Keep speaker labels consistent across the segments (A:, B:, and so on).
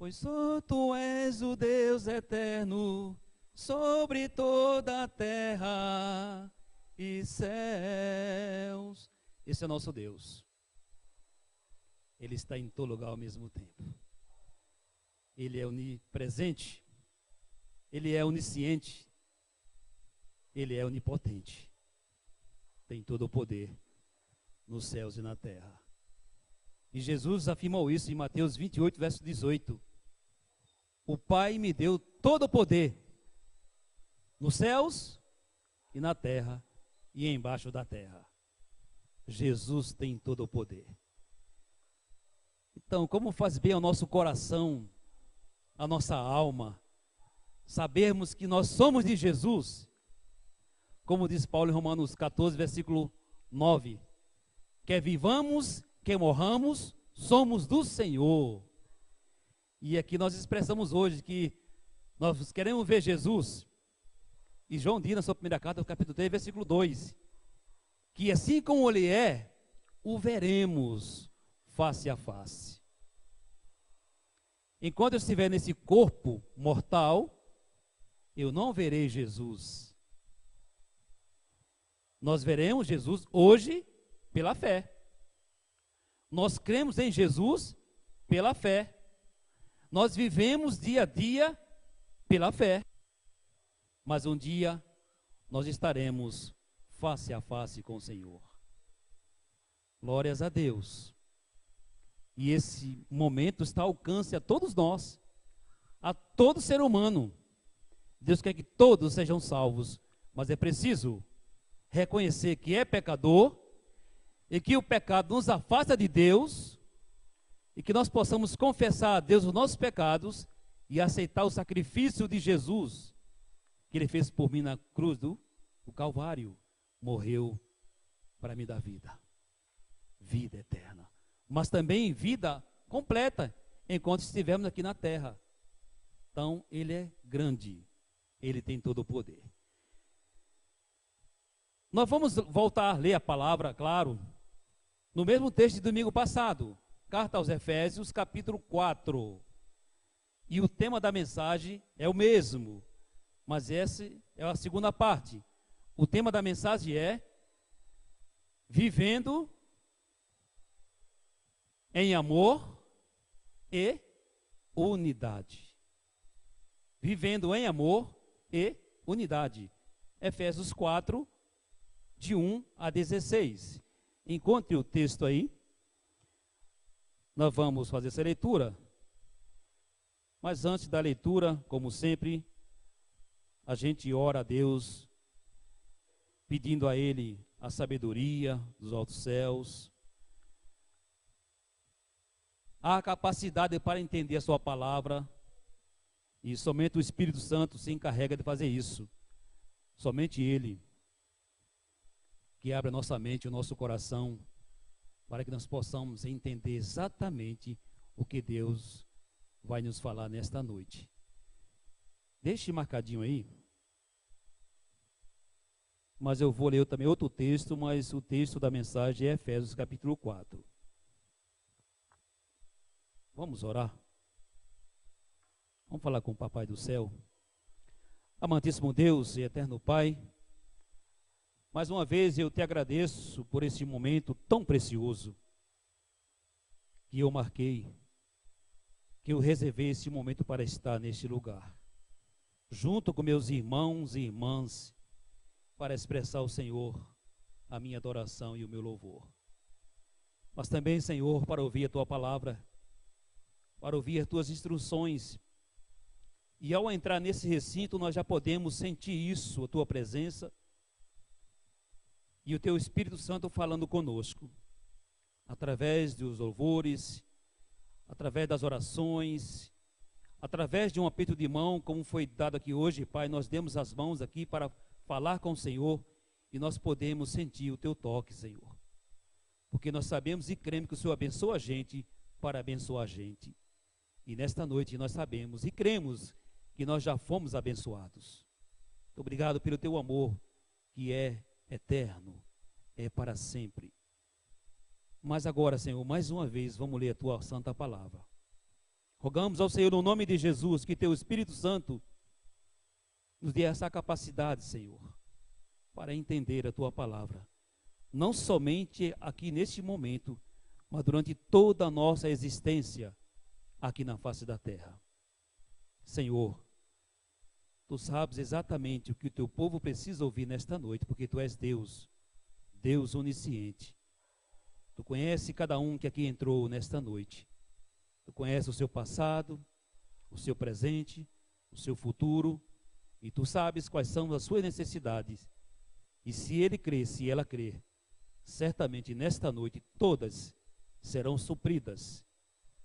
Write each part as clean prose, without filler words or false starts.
A: Pois só tu és o Deus eterno sobre toda a terra e céus. Esse é o nosso Deus. Ele está em todo lugar ao mesmo tempo. Ele é onipresente. Ele é onisciente. Ele é onipotente. Tem todo o poder nos céus e na terra. E Jesus afirmou isso em Mateus 28, verso 18. O Pai me deu todo o poder nos céus e na terra e embaixo da terra. Jesus tem todo o poder. Então, como faz bem ao nosso coração, à nossa alma, sabermos que nós somos de Jesus, como diz Paulo em Romanos 14, versículo 9, quer vivamos, quer morramos, somos do Senhor. E aqui nós expressamos hoje que nós queremos ver Jesus. E João diz na sua primeira carta, capítulo 3, versículo 2, que assim como Ele é, o veremos face a face. Enquanto eu estiver nesse corpo mortal, eu não verei Jesus. Nós veremos Jesus hoje pela fé. Nós cremos em Jesus pela fé. Nós vivemos dia a dia pela fé. Mas um dia nós estaremos face a face com o Senhor. Glórias a Deus. E esse momento está ao alcance a todos nós, a todo ser humano. Deus quer que todos sejam salvos, mas é preciso reconhecer que é pecador e que o pecado nos afasta de Deus e que nós possamos confessar a Deus os nossos pecados e aceitar o sacrifício de Jesus que Ele fez por mim na cruz do Calvário. Morreu para me dar vida, vida eterna, mas também vida completa enquanto estivermos aqui na terra. Então Ele é grande, Ele tem todo o poder. Nós vamos voltar a ler a palavra, claro, no mesmo texto de domingo passado, carta aos Efésios, capítulo 4. E o tema da mensagem é o mesmo, mas essa é a segunda parte. O tema da mensagem é vivendo em amor e unidade. Vivendo em amor e unidade. Efésios 4, de 1 a 16. Encontre o texto aí. Nós vamos fazer essa leitura. Mas antes da leitura, como sempre, a gente ora a Deus, pedindo a Ele a sabedoria dos altos céus, a capacidade para entender a sua palavra, e somente o Espírito Santo se encarrega de fazer isso. Somente Ele, que abre a nossa mente e o nosso coração, para que nós possamos entender exatamente o que Deus vai nos falar nesta noite. Deixe marcadinho aí, mas eu vou ler também outro texto, mas o texto da mensagem é Efésios capítulo 4. Vamos orar? Vamos falar com o Papai do Céu. Amantíssimo Deus e eterno Pai, mais uma vez eu te agradeço por esse momento tão precioso que eu marquei, que eu reservei esse momento para estar neste lugar, junto com meus irmãos e irmãs, para expressar ao Senhor a minha adoração e o meu louvor. Mas também, Senhor, para ouvir a Tua palavra, para ouvir as Tuas instruções. E ao entrar nesse recinto, nós já podemos sentir isso, a Tua presença, e o Teu Espírito Santo falando conosco, através dos louvores, através das orações, através de um aperto de mão, como foi dado aqui hoje, Pai. Nós demos as mãos aqui para falar com o Senhor, e nós podemos sentir o Teu toque, Senhor, porque nós sabemos e cremos que o Senhor abençoa a gente para abençoar a gente, e nesta noite nós sabemos e cremos que nós já fomos abençoados. Muito obrigado pelo Teu amor, que é eterno, é para sempre. Mas agora, Senhor, mais uma vez, vamos ler a Tua santa palavra. Rogamos ao Senhor, no nome de Jesus, que teu Espírito Santo nos dê essa capacidade, Senhor, para entender a tua palavra. Não somente aqui neste momento, mas durante toda a nossa existência aqui na face da terra. Senhor, tu sabes exatamente o que o teu povo precisa ouvir nesta noite, porque tu és Deus, Deus onisciente. Tu conheces cada um que aqui entrou nesta noite. Tu conheces o seu passado, o seu presente, o seu futuro, e tu sabes quais são as suas necessidades. E se ele crer, se ela crer, certamente nesta noite todas serão supridas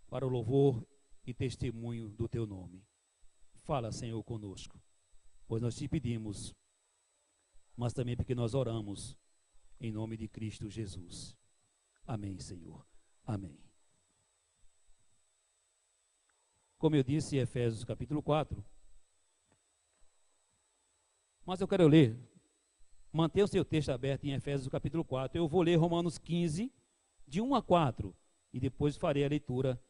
A: para o louvor e testemunho do teu nome. Fala, Senhor, conosco, pois nós te pedimos, mas também porque nós oramos em nome de Cristo Jesus. Amém, Senhor. Amém. Como eu disse, Efésios capítulo 4. Mas eu quero ler, mantenha o seu texto aberto em Efésios capítulo 4. Eu vou ler Romanos 15, de 1 a 4, e depois farei a leitura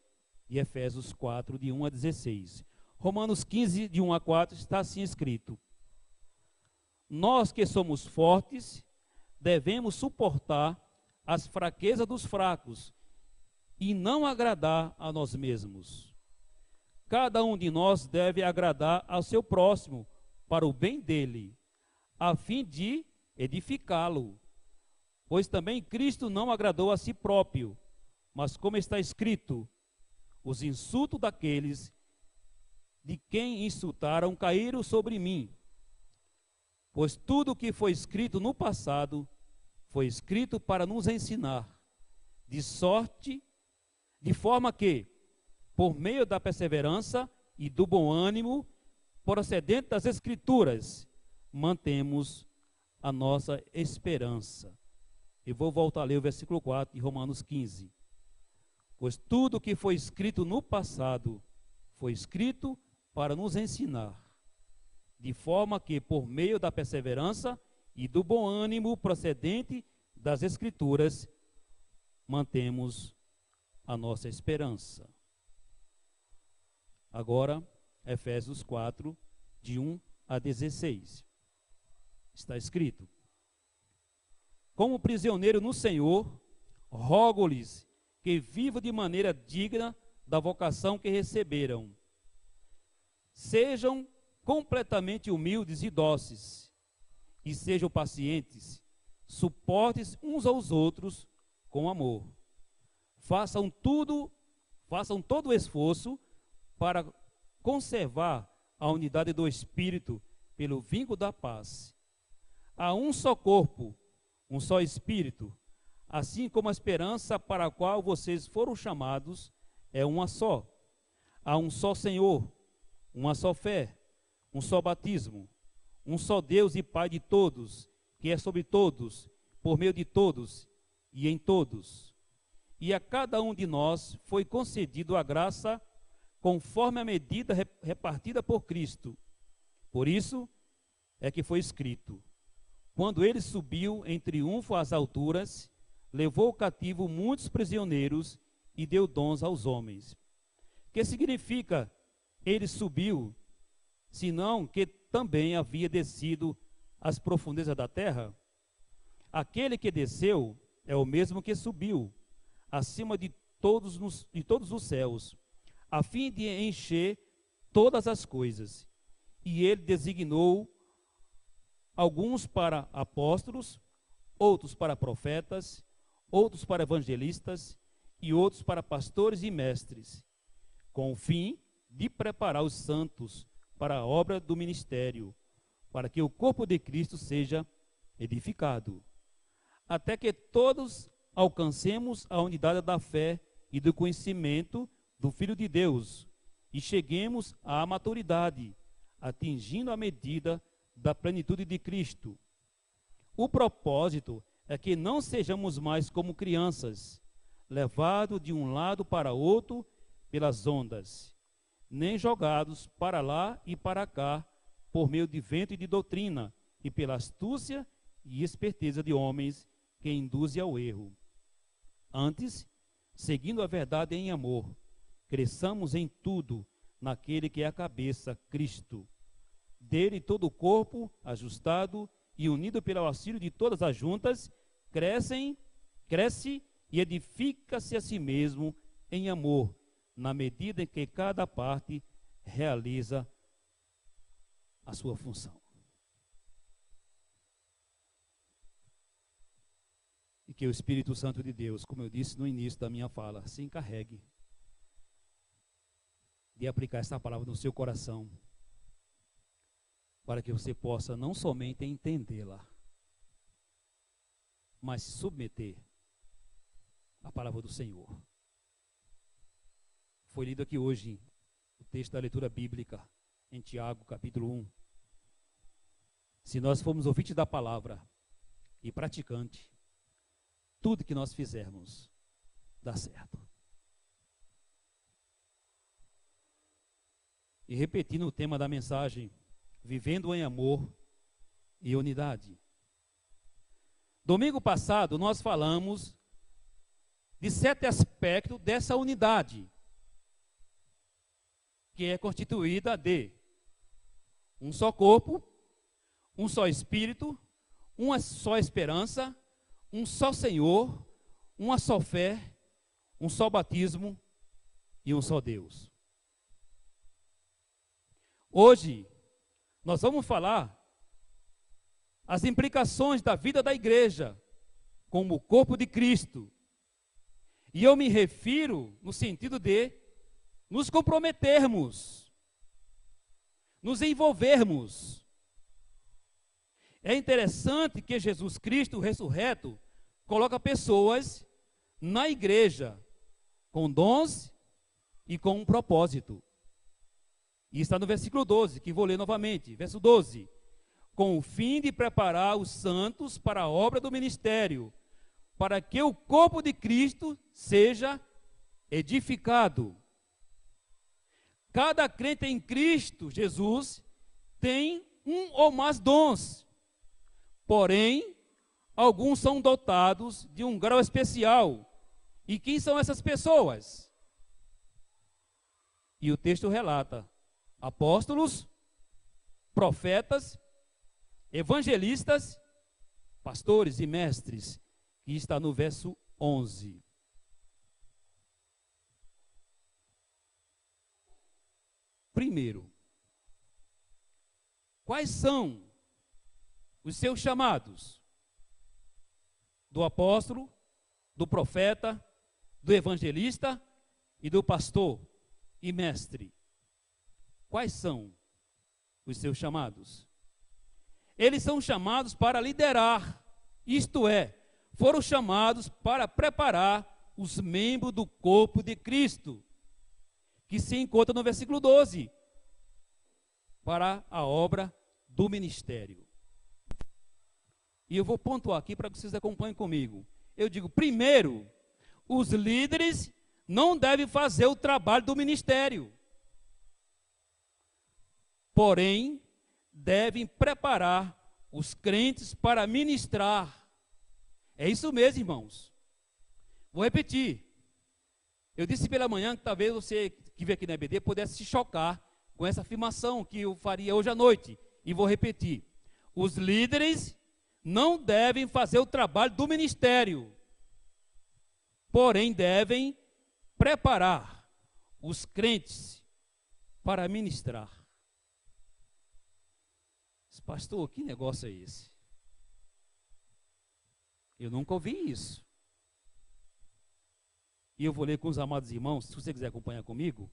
A: de Efésios 4, de 1 a 16. Romanos 15, de 1 a 4, está assim escrito: nós que somos fortes, devemos suportar as fraquezas dos fracos e não agradar a nós mesmos. Cada um de nós deve agradar ao seu próximo para o bem dele, a fim de edificá-lo. Pois também Cristo não agradou a si próprio, mas como está escrito, os insultos daqueles de quem insultaram caíram sobre mim. Pois tudo o que foi escrito no passado foi escrito para nos ensinar, de forma que, por meio da perseverança e do bom ânimo procedente das Escrituras, mantemos a nossa esperança. Eu vou voltar a ler o versículo 4 de Romanos 15. Pois tudo o que foi escrito no passado foi escrito para nos ensinar, de forma que, por meio da perseverança e do bom ânimo procedente das Escrituras, mantemos a nossa esperança. Agora, Efésios 4, de 1 a 16. Está escrito: como prisioneiro no Senhor, rogo-lhes que vivam de maneira digna da vocação que receberam. Sejam completamente humildes e dóceis, e sejam pacientes, suportes uns aos outros com amor. Façam todo o esforço para conservar a unidade do Espírito pelo vínculo da paz. Há um só corpo, um só Espírito, assim como a esperança para a qual vocês foram chamados é uma só. Há um só Senhor, uma só fé, um só batismo, um só Deus e Pai de todos, que é sobre todos, por meio de todos e em todos. E a cada um de nós foi concedido a graça conforme a medida repartida por Cristo. Por isso é que foi escrito: quando ele subiu em triunfo às alturas, levou cativo muitos prisioneiros e deu dons aos homens. Que significa ele subiu, senão que também havia descido às profundezas da terra? Aquele que desceu é o mesmo que subiu acima de todos os céus, a fim de encher todas as coisas. E ele designou alguns para apóstolos, outros para profetas, outros para evangelistas e outros para pastores e mestres, com o fim de preparar os santos para a obra do ministério, para que o corpo de Cristo seja edificado, até que todos alcancemos a unidade da fé e do conhecimento do Filho de Deus e cheguemos à maturidade, atingindo a medida da plenitude de Cristo. O propósito é que não sejamos mais como crianças, levados de um lado para outro pelas ondas, nem jogados para lá e para cá por meio de vento e de doutrina, e pela astúcia e esperteza de homens que induzem ao erro. Antes, seguindo a verdade em amor, cresçamos em tudo naquele que é a cabeça, Cristo. Dele todo o corpo, ajustado e unido pelo auxílio de todas as juntas, cresce e edifica-se a si mesmo em amor, na medida em que cada parte realiza a sua função. E que o Espírito Santo de Deus, como eu disse no início da minha fala, se encarregue de aplicar essa palavra no seu coração, para que você possa não somente entendê-la, mas se submeter à palavra do Senhor. Foi lido aqui hoje o texto da leitura bíblica em Tiago, capítulo 1. Se nós formos ouvintes da palavra e praticante, tudo que nós fizermos dá certo. E repetindo o tema da mensagem, vivendo em amor e unidade. Domingo passado nós falamos de 7 aspectos dessa unidade, que é constituída de um só corpo, um só espírito, uma só esperança, um só Senhor, uma só fé, um só batismo e um só Deus. Hoje, nós vamos falar as implicações da vida da igreja como o corpo de Cristo. E eu me refiro no sentido de nos comprometermos, nos envolvermos. É interessante que Jesus Cristo ressurreto coloca pessoas na igreja com dons e com um propósito. E está no versículo 12, que vou ler novamente. Verso 12. Com o fim de preparar os santos para a obra do ministério, para que o corpo de Cristo seja edificado. Cada crente em Cristo Jesus tem um ou mais dons. Porém, alguns são dotados de um grau especial. E quem são essas pessoas? E o texto relata: apóstolos, profetas, evangelistas, pastores e mestres, que está no verso 11. Primeiro, quais são os seus chamados? Do apóstolo, do profeta, do evangelista e do pastor e mestre. Quais são os seus chamados? Eles são chamados para liderar, isto é, foram chamados para preparar os membros do corpo de Cristo, que se encontra no versículo 12, para a obra do ministério. E eu vou pontuar aqui para que vocês acompanhem comigo. Eu digo, primeiro, os líderes não devem fazer o trabalho do ministério, porém, devem preparar os crentes para ministrar. É isso mesmo, irmãos. Vou repetir. Eu disse pela manhã que talvez você que veio aqui na EBD pudesse se chocar com essa afirmação que eu faria hoje à noite. E vou repetir. Os líderes não devem fazer o trabalho do ministério, porém devem preparar os crentes para ministrar. Pastor, que negócio é esse? Eu nunca ouvi isso. E eu vou ler com os amados irmãos, se você quiser acompanhar comigo,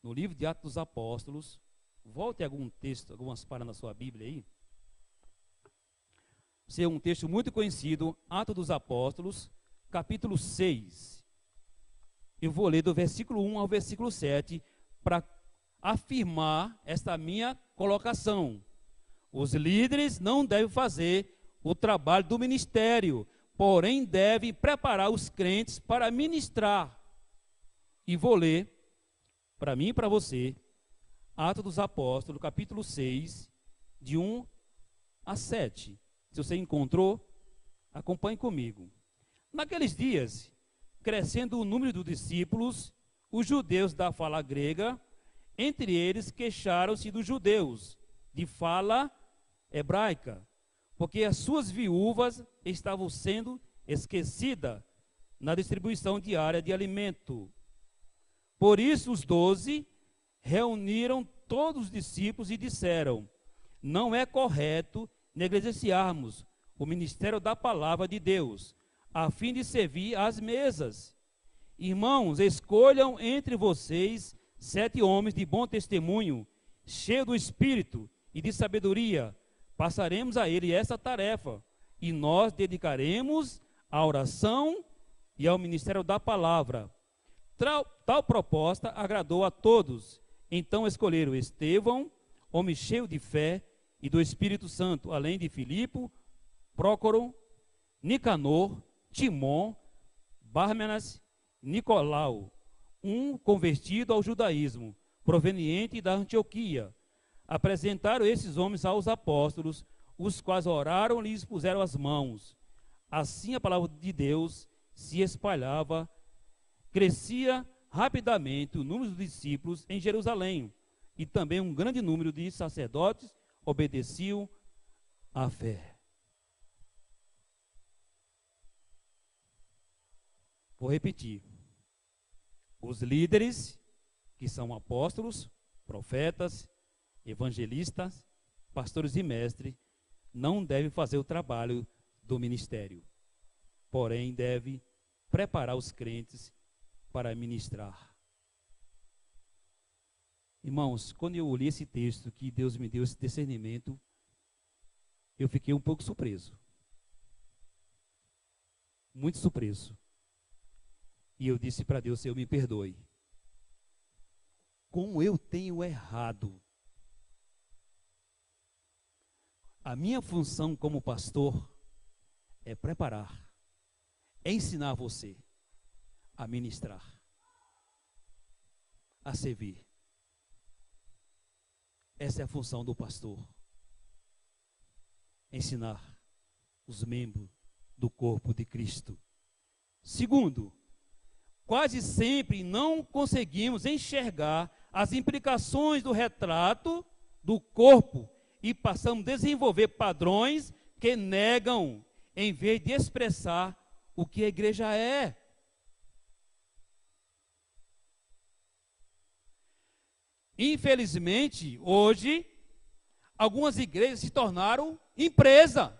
A: no livro de Atos dos Apóstolos, volte algum texto, algumas páginas na sua Bíblia aí. Esse é um texto muito conhecido, Atos dos Apóstolos, capítulo 6. Eu vou ler do versículo 1 ao versículo 7, para afirmar esta minha colocação. Os líderes não devem fazer o trabalho do ministério, porém devem preparar os crentes para ministrar. E vou ler, para mim e para você, Atos dos Apóstolos, capítulo 6, de 1 a 7. Se você encontrou, acompanhe comigo. Naqueles dias, crescendo o número dos discípulos, os judeus da fala grega, entre eles queixaram-se dos judeus de fala hebraica, porque as suas viúvas estavam sendo esquecidas na distribuição diária de alimento. Por isso os 12 reuniram todos os discípulos e disseram: não é correto negligenciarmos o ministério da palavra de Deus, a fim de servir às mesas. Irmãos, escolham entre vocês 7 homens de bom testemunho, cheios do Espírito e de sabedoria. Passaremos a ele essa tarefa, e nós dedicaremos à oração e ao ministério da palavra. Tal proposta agradou a todos. Então escolheram Estevão, homem cheio de fé e do Espírito Santo, além de Filipe, Prócoro, Nicanor, Timon, Pármenas, Nicolau, um convertido ao judaísmo, proveniente da Antioquia. Apresentaram esses homens aos apóstolos, os quais oraram e lhes puseram as mãos. Assim a palavra de Deus se espalhava, crescia rapidamente o número dos discípulos em Jerusalém, e também um grande número de sacerdotes obedeciam à fé. Vou repetir. Os líderes, que são apóstolos, profetas, evangelistas, pastores e mestres, não devem fazer o trabalho do ministério, porém deve preparar os crentes para ministrar. Irmãos, quando eu li esse texto, que Deus me deu esse discernimento, eu fiquei um pouco surpreso. Muito surpreso. E eu disse para Deus: Senhor, me perdoe. Como eu tenho errado. A minha função como pastor é preparar, é ensinar você a ministrar, a servir. Essa é a função do pastor. Ensinar os membros do corpo de Cristo. Segundo, quase sempre não conseguimos enxergar as implicações do retrato do corpo e passamos a desenvolver padrões que negam, em vez de expressar o que a igreja é. Infelizmente, hoje, algumas igrejas se tornaram empresa.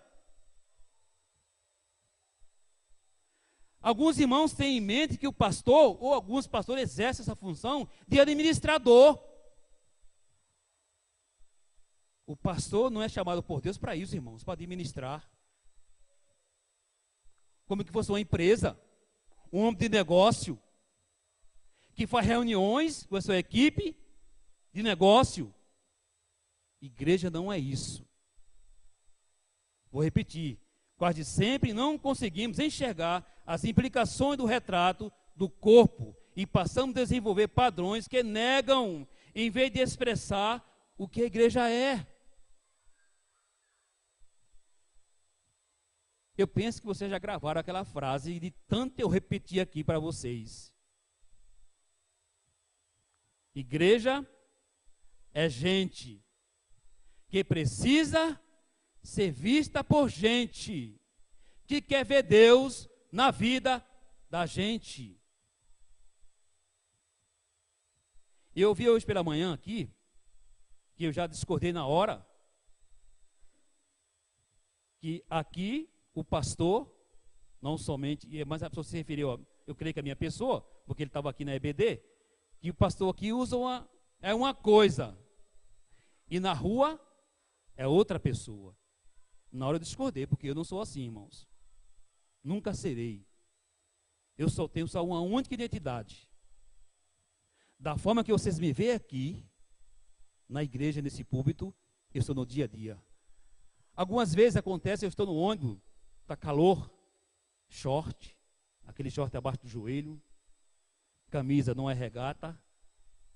A: Alguns irmãos têm em mente que o pastor, ou alguns pastores, exercem essa função de administrador. O pastor não é chamado por Deus para isso, irmãos, para administrar. Como que fosse uma empresa, um homem de negócio, que faz reuniões com a sua equipe de negócio. Igreja não é isso. Vou repetir. Quase sempre não conseguimos enxergar as implicações do retrato do corpo e passamos a desenvolver padrões que negam, em vez de expressar o que a igreja é. Eu penso que vocês já gravaram aquela frase de tanto eu repetir aqui para vocês. Igreja é gente que precisa ser vista por gente que quer ver Deus na vida da gente. Eu vi hoje pela manhã aqui, que eu já discordei na hora, que aqui o pastor, não somente, mas a pessoa se referiu, eu creio que a minha pessoa, porque ele estava aqui na EBD, que o pastor aqui usa uma coisa, e na rua é outra pessoa. Na hora eu discordei, porque eu não sou assim, irmãos. Nunca serei. Eu só tenho uma única identidade. Da forma que vocês me veem aqui, na igreja, nesse púlpito, eu estou no dia a dia. Algumas vezes acontece, eu estou no ônibus, está calor, short, aquele short abaixo do joelho, camisa não é regata,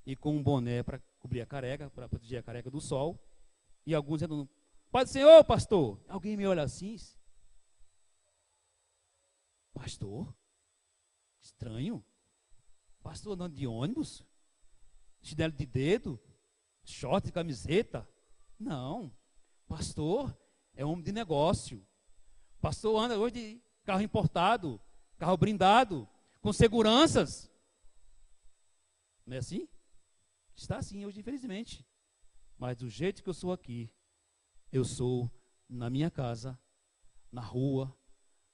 A: e com um boné para cobrir a careca, para proteger a careca do sol, e alguns dizendo: Pai do Senhor, pastor. Alguém me olha assim: pastor? Estranho. Pastor andando de ônibus? Chinelo de dedo? Short e camiseta? Não. Pastor é homem de negócio. Pastor anda hoje de carro importado, carro blindado, com seguranças. Não é assim? Está assim hoje, infelizmente. Mas do jeito que eu sou aqui, eu sou na minha casa, na rua,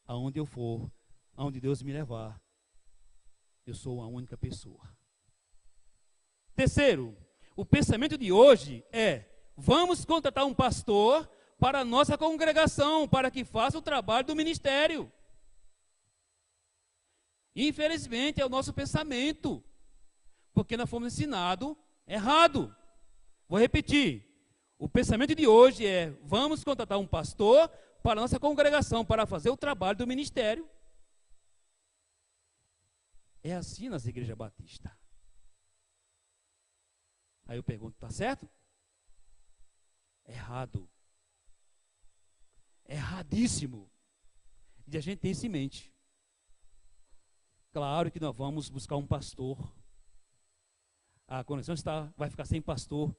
A: aonde eu for, aonde Deus me levar. Eu sou a única pessoa. Terceiro, o pensamento de hoje é: vamos contratar um pastor para a nossa congregação, para que faça o trabalho do ministério. Infelizmente é o nosso pensamento, porque nós fomos ensinados errado. Vou repetir, o pensamento de hoje é: vamos contratar um pastor para a nossa congregação, para fazer o trabalho do ministério. É assim nas igrejas batistas. Aí eu pergunto, está certo? Errado. Erradíssimo. E a gente tem isso em mente. Claro que nós vamos buscar um pastor. A conexão vai ficar sem pastor.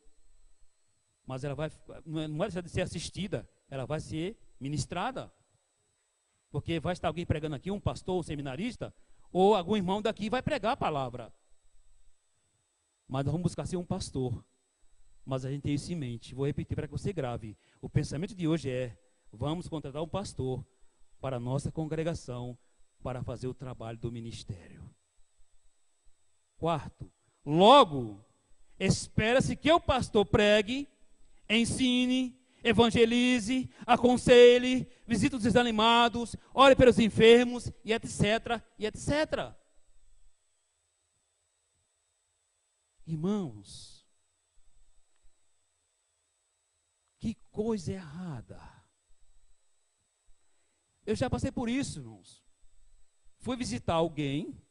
A: Mas ela não vai deixar de ser assistida, ela vai ser ministrada. Porque vai estar alguém pregando aqui, um pastor, um seminarista, ou algum irmão daqui vai pregar a palavra. Mas nós vamos buscar ser um pastor. Mas a gente tem isso em mente. Vou repetir para que você grave. O pensamento de hoje é: vamos contratar um pastor para a nossa congregação, para fazer o trabalho do ministério. Quarto, logo, espera-se que o pastor pregue, ensine, evangelize, aconselhe, visite os desanimados, ore pelos enfermos, e etc, e etc. Irmãos, que coisa errada. Eu já passei por isso, irmãos. Fui visitar alguém,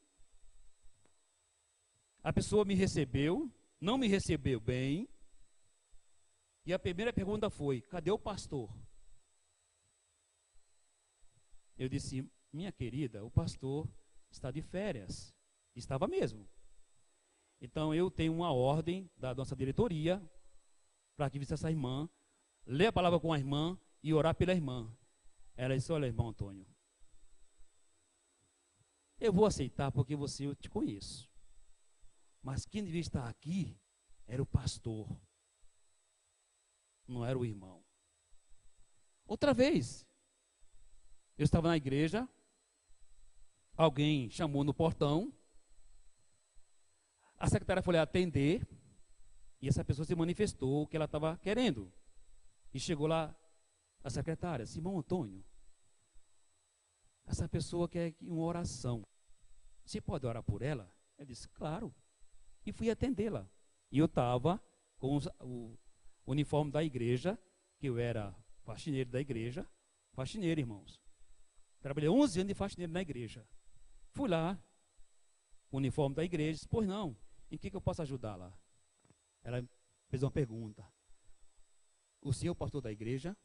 A: a pessoa me recebeu, não me recebeu bem, e a primeira pergunta foi: cadê o pastor? Eu disse: minha querida, o pastor está de férias. Estava mesmo. Então eu tenho uma ordem da nossa diretoria para que visite essa irmã, ler a palavra com a irmã e orar pela irmã. Ela disse: olha, irmão Antônio, eu vou aceitar porque eu te conheço. Mas quem devia estar aqui era o pastor, não era o irmão. Outra vez, eu estava na igreja, alguém chamou no portão, a secretária foi lá atender, e essa pessoa se manifestou o que ela estava querendo. E chegou lá a secretária: irmão Antônio, essa pessoa quer uma oração. Você pode orar por ela? Eu disse: claro. E fui atendê-la. E eu estava com o uniforme da igreja, que eu era faxineiro da igreja. Faxineiro, irmãos. Trabalhei 11 anos de faxineiro na igreja. Fui lá, uniforme da igreja, disse: pois não, em que eu posso ajudá-la? Ela fez uma pergunta: o senhor é o pastor da igreja?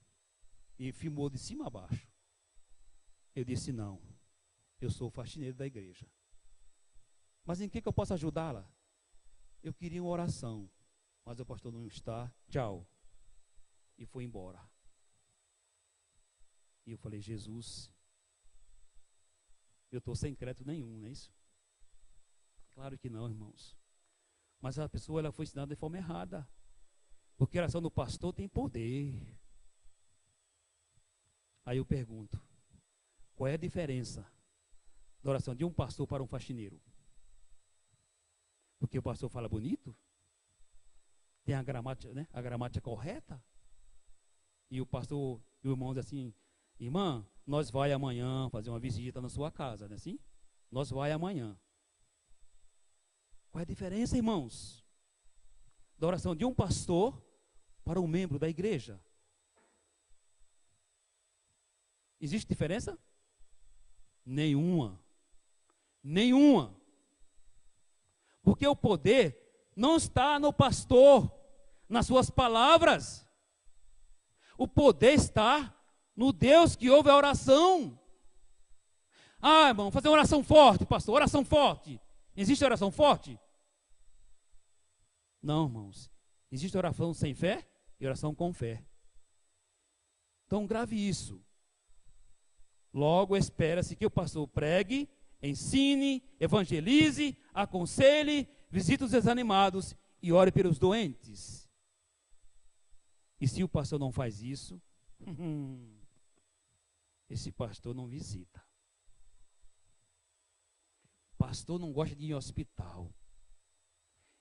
A: E filmou de cima a baixo. Eu disse: não, eu sou o faxineiro da igreja. Mas em que eu posso ajudá-la? Eu queria uma oração, mas o pastor não está, tchau. E foi embora. E eu falei: Jesus, eu estou sem crédito nenhum, não é isso? Claro que não, irmãos. Mas a pessoa ela foi ensinada de forma errada. Porque a oração do pastor tem poder. Aí eu pergunto: qual é a diferença da oração de um pastor para um faxineiro? Porque o pastor fala bonito? Tem a gramática, né? A gramática correta? E o pastor e o irmão diz assim: irmã, nós vai amanhã fazer uma visita na sua casa, não é assim? Nós vai amanhã. Qual é a diferença, irmãos, da oração de um pastor para um membro da igreja? Existe diferença? Nenhuma. Nenhuma. Porque o poder não está no pastor, nas suas palavras. O poder está no Deus que ouve a oração. Ah, irmão, fazer uma oração forte, pastor, oração forte. Existe oração forte? Não, irmãos. Existe oração sem fé e oração com fé. Então grave isso. Logo espera-se que o pastor pregue, ensine, evangelize, aconselhe, visite os desanimados e ore pelos doentes. E se o pastor não faz isso, esse pastor não visita. Pastor não gosta de ir ao hospital.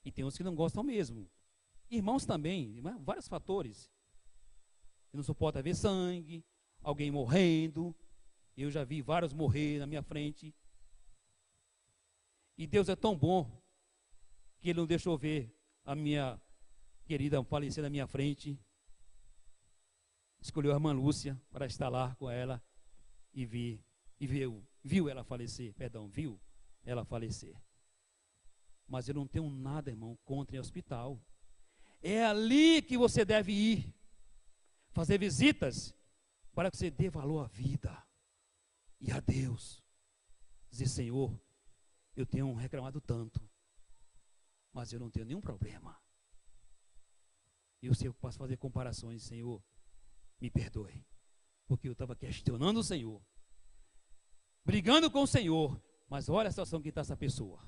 A: E tem uns que não gostam mesmo. Irmãos também, vários fatores. Eu não suporto ver sangue, alguém morrendo. Eu já vi vários morrer na minha frente. E Deus é tão bom que Ele não deixou ver a minha querida falecer na minha frente. Escolheu a irmã Lúcia para estar lá com ela e viu ela falecer, viu ela falecer. Mas eu não tenho nada, irmão, contra ir ao hospital. É ali que você deve ir, fazer visitas, para que você dê valor à vida e a Deus. Dizer, Senhor, eu tenho reclamado tanto, mas eu não tenho nenhum problema. Eu sei que eu posso fazer comparações, Senhor, me perdoe, porque eu estava questionando o Senhor, brigando com o Senhor, mas olha a situação que está essa pessoa.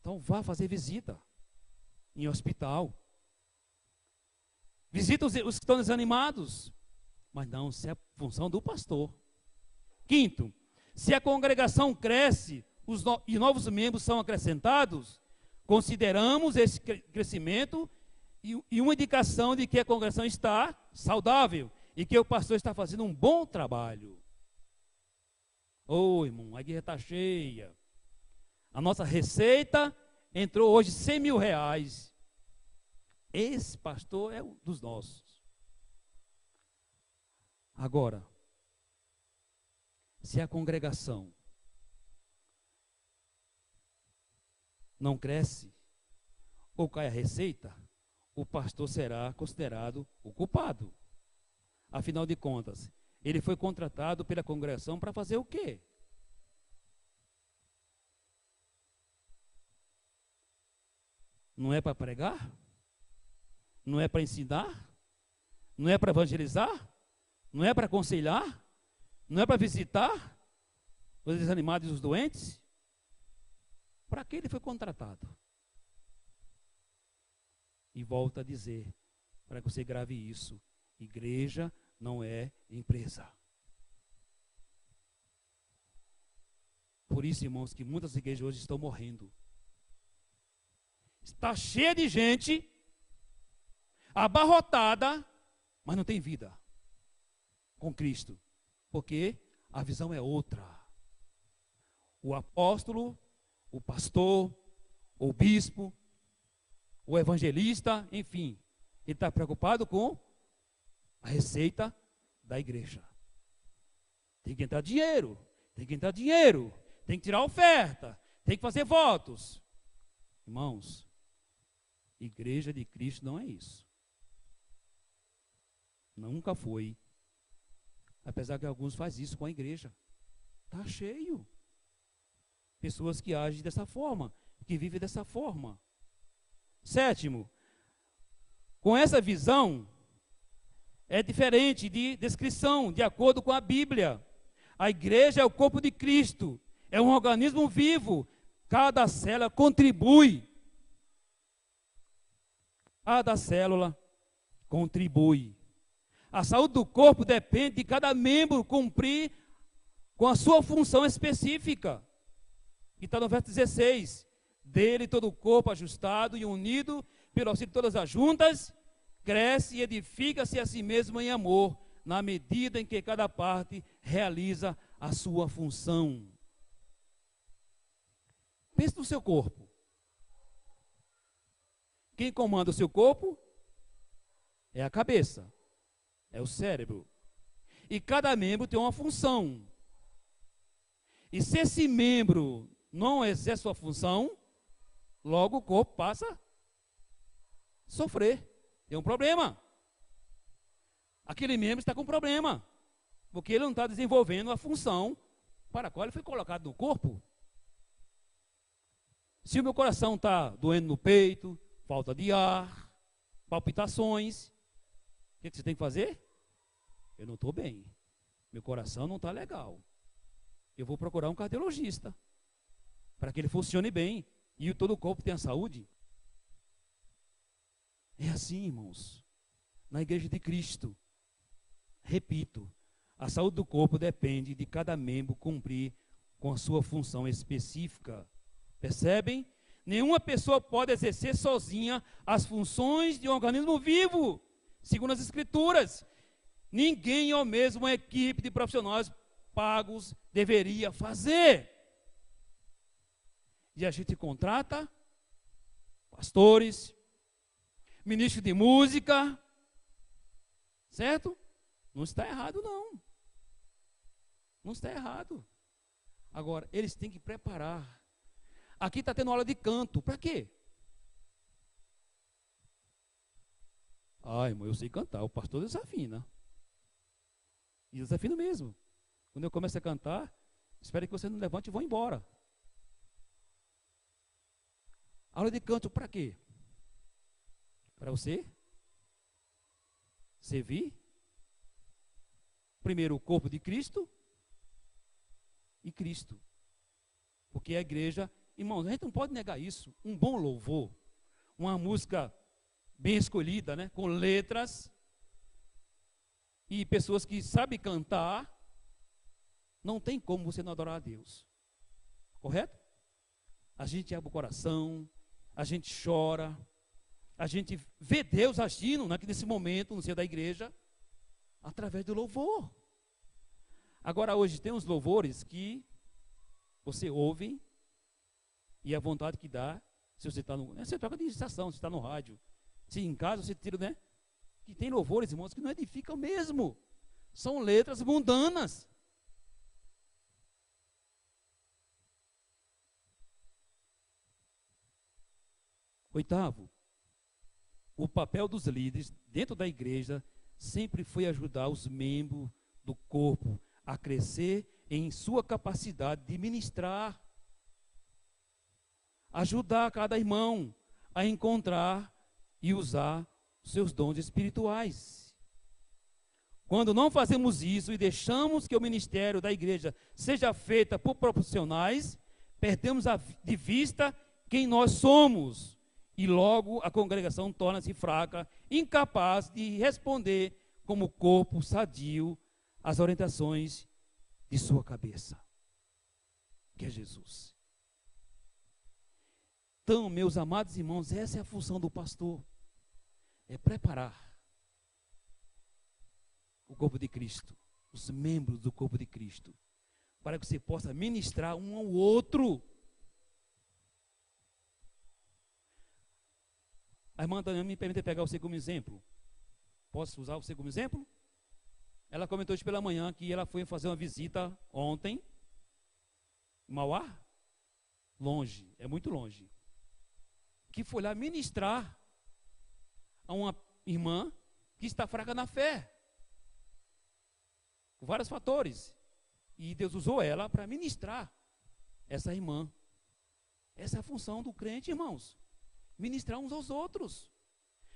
A: Então vá fazer visita em hospital. Visita os que estão desanimados, mas não, se é a função do pastor. Quinto, se a congregação cresce e novos membros são acrescentados, consideramos esse crescimento e uma indicação de que a congregação está saudável e que o pastor está fazendo um bom trabalho. Ô, irmão, a igreja está cheia. A nossa receita entrou hoje R$100.000. Esse pastor é um dos nossos. Agora, se a congregação não cresce ou cai a receita, o pastor será considerado o culpado. Afinal de contas, ele foi contratado pela congregação para fazer o quê? Não é para pregar? Não é para ensinar? Não é para evangelizar? Não é para aconselhar? Não é para visitar os desanimados e os doentes? Para que ele foi contratado? E volta a dizer, para que você grave isso, igreja não é empresa. Por isso, irmãos, que muitas igrejas hoje estão morrendo. Está cheia de gente, abarrotada, mas não tem vida com Cristo. Porque a visão é outra. O apóstolo, o pastor, o bispo, o evangelista, enfim, ele está preocupado com a receita da igreja. Tem que entrar dinheiro, tem que tirar oferta, tem que fazer votos. Irmãos, igreja de Cristo não é isso. Nunca foi. Apesar que alguns fazem isso com a igreja. Está cheio. Pessoas que agem dessa forma, que vivem dessa forma. Sétimo, com essa visão, é diferente de descrição, de acordo com a Bíblia. A igreja é o corpo de Cristo, é um organismo vivo, cada célula contribui. Cada célula contribui. A saúde do corpo depende de cada membro cumprir com a sua função específica. E está no verso 16. Dele todo o corpo ajustado e unido pelo auxílio de todas as juntas, cresce e edifica-se a si mesmo em amor, na medida em que cada parte realiza a sua função. Pense no seu corpo. Quem comanda o seu corpo é a cabeça, é o cérebro. E cada membro tem uma função. E se esse membro não exerce sua função, logo o corpo passa a sofrer. Tem um problema. Aquele membro está com problema, porque ele não está desenvolvendo a função para a qual ele foi colocado no corpo. Se o meu coração está doendo no peito, falta de ar, palpitações, o que você tem que fazer? Eu não estou bem. Meu coração não está legal. Eu vou procurar um cardiologista para que ele funcione bem e todo o corpo tenha saúde. É assim, irmãos. Na igreja de Cristo, repito, a saúde do corpo depende de cada membro cumprir com a sua função específica. Percebem? Nenhuma pessoa pode exercer sozinha as funções de um organismo vivo, segundo as Escrituras. Ninguém ou mesmo uma equipe de profissionais pagos deveria fazer. E a gente contrata pastores, ministros de música, certo? Não está errado, não. Não está errado. Agora, eles têm que preparar. Aqui está tendo aula de canto. Para quê? Irmão, eu sei cantar. O pastor desafina. E desafina mesmo. Quando eu começo a cantar, espero que você não levante e vá embora. Aula de canto para quê? Para você servir primeiro o corpo de Cristo e Cristo. Porque a igreja, irmãos, a gente não pode negar isso. Um bom louvor, uma música bem escolhida, né, com letras e pessoas que sabem cantar, não tem como você não adorar a Deus. Correto? A gente abre o coração, a gente chora, a gente vê Deus agindo nesse momento, no seio da igreja, através do louvor. Agora hoje tem uns louvores que você ouve e a vontade que dá, se você está no... Você troca de estação, você está no rádio. Se em casa você tira, né? Que tem louvores, irmãos, que não edificam mesmo. São letras mundanas. Oitavo, o papel dos líderes dentro da igreja sempre foi ajudar os membros do corpo a crescer em sua capacidade de ministrar. Ajudar cada irmão a encontrar e usar seus dons espirituais. Quando não fazemos isso e deixamos que o ministério da igreja seja feito por profissionais, perdemos de vista quem nós somos. E logo a congregação torna-se fraca, incapaz de responder como corpo sadio às orientações de sua cabeça, que é Jesus. Então, meus amados irmãos, essa é a função do pastor, é preparar o corpo de Cristo, os membros do corpo de Cristo, para que você possa ministrar um ao outro. A irmã Daniela me permite pegar você como exemplo. Posso usar você como exemplo? Ela comentou hoje pela manhã que ela foi fazer uma visita ontem, em Mauá, longe, é muito longe, que foi lá ministrar a uma irmã que está fraca na fé, com vários fatores, e Deus usou ela para ministrar essa irmã. Essa é a função do crente, irmãos, ministrar uns aos outros,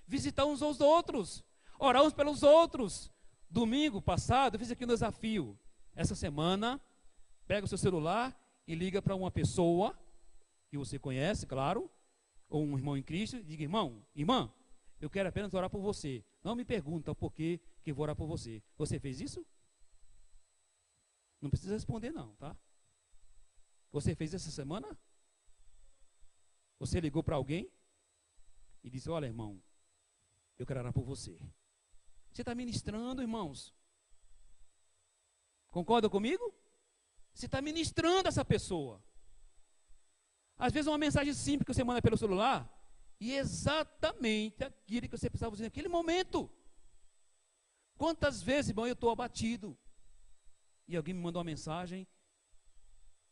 A: visitar uns aos outros, orar uns pelos outros. Domingo passado eu fiz aqui um desafio. Essa semana, pega o seu celular e liga para uma pessoa que você conhece, claro, ou um irmão em Cristo, e diga: irmão, irmã, eu quero apenas orar por você. Não me pergunta por que eu vou orar por você. Você fez isso? Não precisa responder não, tá? Você fez essa semana? Você ligou para alguém e disse: olha, irmão, eu quero orar por você. Você está ministrando, irmãos. Concorda comigo? Você está ministrando essa pessoa. Às vezes uma mensagem simples que você manda pelo celular, e exatamente aquilo que você precisava fazer naquele momento. Quantas vezes, irmão, eu estou abatido, e alguém me manda uma mensagem,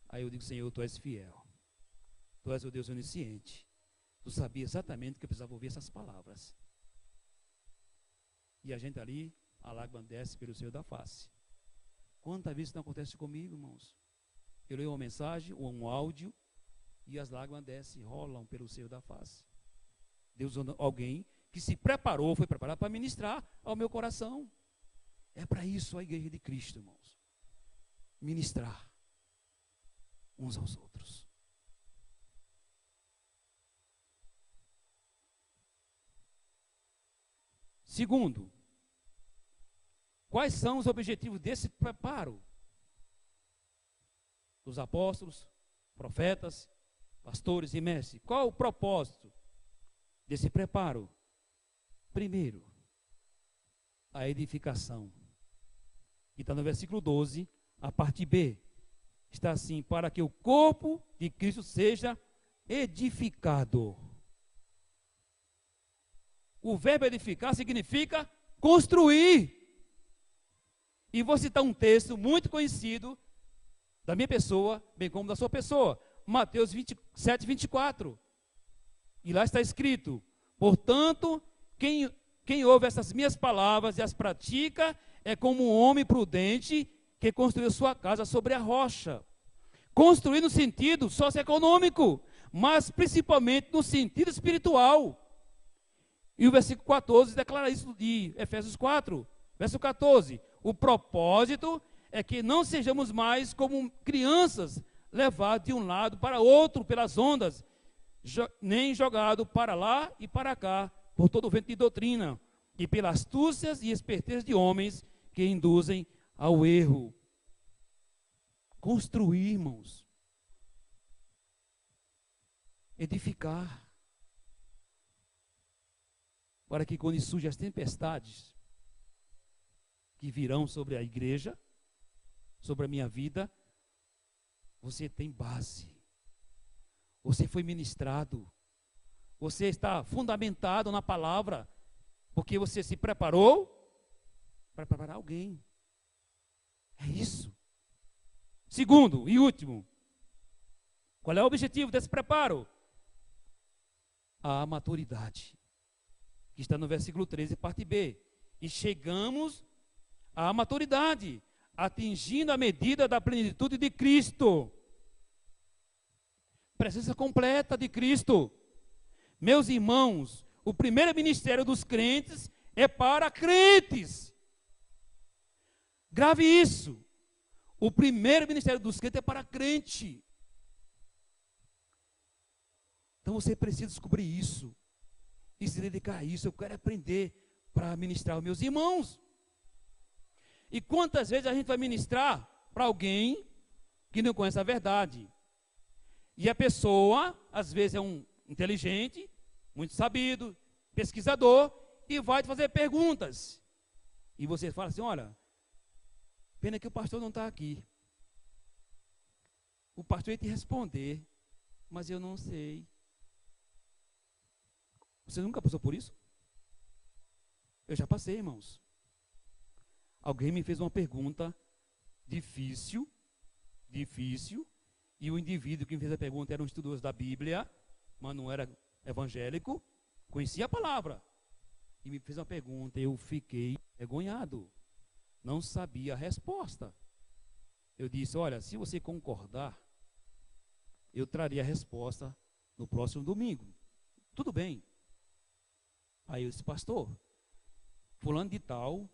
A: aí eu digo: Senhor, Tu és fiel, Tu és o Deus onisciente, Tu sabia exatamente que eu precisava ouvir essas palavras. E a gente ali, a lágrima desce pelo seio da face. Quantas vezes isso não acontece comigo, irmãos? Eu leio uma mensagem ou um áudio, e as lágrimas descem, rolam pelo seio da face. Deus usando alguém que se preparou, foi preparado para ministrar ao meu coração. É para isso a igreja de Cristo, irmãos. Ministrar uns aos outros. Segundo, quais são os objetivos desse preparo? Dos apóstolos, profetas, pastores e mestres. Qual o propósito desse preparo? Primeiro, a edificação. Que está no versículo 12, a parte B. Está assim, para que o corpo de Cristo seja edificado. O verbo edificar significa construir. E vou citar um texto muito conhecido da minha pessoa, bem como da sua pessoa. Mateus 27, 24. E lá está escrito: portanto, quem ouve essas minhas palavras e as pratica, é como um homem prudente que construiu sua casa sobre a rocha. Construir no sentido socioeconômico, mas principalmente no sentido espiritual. E o versículo 14 declara isso de Efésios 4, verso 14. O propósito é que não sejamos mais como crianças, levados de um lado para outro pelas ondas, nem jogados para lá e para cá, por todo o vento de doutrina, e pelas astúcias e espertezas de homens que induzem ao erro. Construir, irmãos. Edificar. Para que quando surgem as tempestades que virão sobre a igreja, sobre a minha vida, você tem base. Você foi ministrado. Você está fundamentado na palavra, porque você se preparou para preparar alguém. É isso. Segundo e último, qual é o objetivo desse preparo? A maturidade, que está no versículo 13, parte B. E chegamos à maturidade, atingindo a medida da plenitude de Cristo. Presença completa de Cristo. Meus irmãos, o primeiro ministério dos crentes é para crentes. Grave isso. O primeiro ministério dos crentes é para crente. Então você precisa descobrir isso e se dedicar a isso. Eu quero aprender para ministrar aos meus irmãos. E quantas vezes a gente vai ministrar para alguém que não conhece a verdade? E a pessoa, às vezes, é um inteligente, muito sabido, pesquisador, e vai te fazer perguntas. E você fala assim: olha, pena que o pastor não está aqui. O pastor ia te responder, mas eu não sei. Você nunca passou por isso? Eu já passei, irmãos. Alguém me fez uma pergunta difícil, e o indivíduo que me fez a pergunta era um estudioso da Bíblia, mas não era evangélico, conhecia a palavra, e me fez uma pergunta, eu fiquei envergonhado, não sabia a resposta. Eu disse: olha, se você concordar, eu trarei a resposta no próximo domingo. Tudo bem. Aí eu disse: pastor, fulano de tal,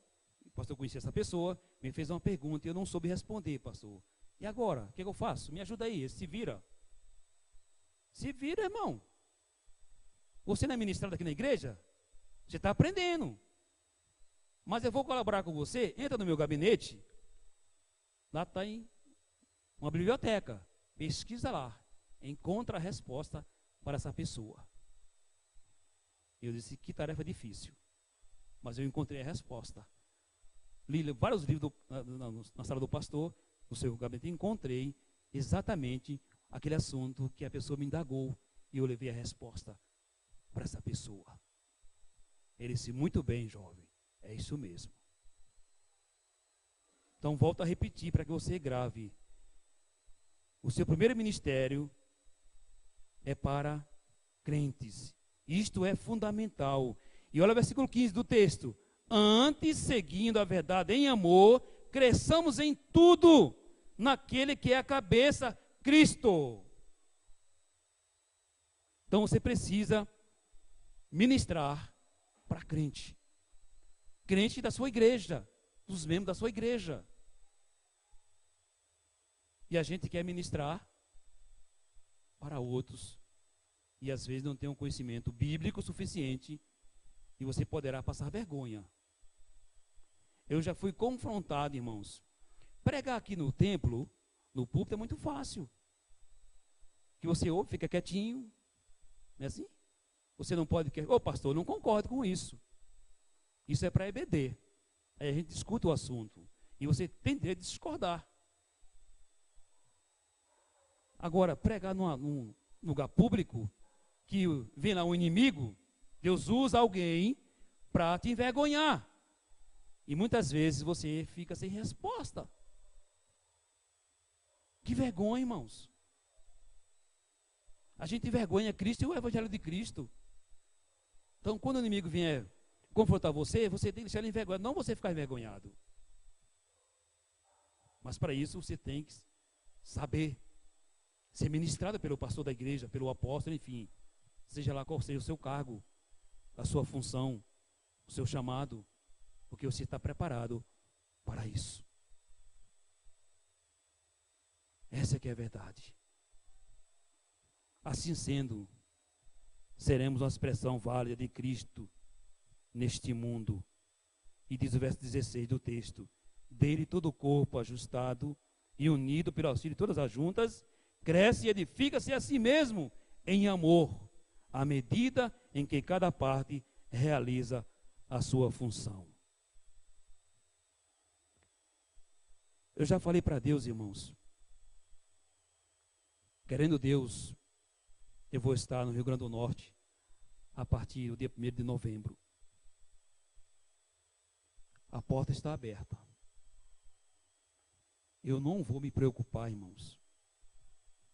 A: o pastor conhecia essa pessoa, me fez uma pergunta e eu não soube responder, pastor. E agora? O que eu faço? Me ajuda aí, se vira. Se vira, irmão. Você não é ministrado aqui na igreja? Você está aprendendo. Mas eu vou colaborar com você. Entra no meu gabinete. Lá está uma biblioteca. Pesquisa lá. Encontra a resposta para essa pessoa. Eu disse: que tarefa difícil. Mas eu encontrei a resposta. Li vários livros na sala do pastor, no seu gabinete, encontrei exatamente aquele assunto que a pessoa me indagou. E eu levei a resposta para essa pessoa. Ele disse: muito bem, jovem. É isso mesmo. Então, volto a repetir para que você grave. O seu primeiro ministério é para crentes. Isto é fundamental. E olha o versículo 15 do texto. Antes, seguindo a verdade em amor, cresçamos em tudo naquele que é a cabeça, Cristo. Então você precisa ministrar para crente. Crente da sua igreja, dos membros da sua igreja. E a gente quer ministrar para outros. E às vezes não tem um conhecimento bíblico suficiente. E você poderá passar vergonha. Eu já fui confrontado, irmãos. Pregar aqui no templo, no púlpito, é muito fácil. Que você ouve, fica quietinho. Não é assim? Você não pode... Ô pastor, eu não concordo com isso. Isso é para EBD. Aí a gente discute o assunto. E você tem direito de discordar. Agora, pregar num lugar público, que vem lá um inimigo, Deus usa alguém para te envergonhar. E muitas vezes você fica sem resposta. Que vergonha, irmãos. A gente envergonha Cristo e o Evangelho de Cristo. Então, quando o inimigo vier confrontar você, você tem que deixar ele envergonhado, não você ficar envergonhado. Mas para isso você tem que saber ser ministrado pelo pastor da igreja, pelo apóstolo, enfim, seja lá qual seja o seu cargo, a sua função, o seu chamado, porque você está preparado para isso. Essa é que é a verdade. Assim sendo, seremos uma expressão válida de Cristo neste mundo. E diz o verso 16 do texto: dele todo o corpo ajustado e unido pelo auxílio de todas as juntas, cresce e edifica-se a si mesmo em amor, à medida em que cada parte realiza a sua função. Eu já falei para Deus, irmãos, querendo Deus, eu vou estar no Rio Grande do Norte a partir do dia 1º de novembro. A porta está aberta. Eu não vou me preocupar, irmãos.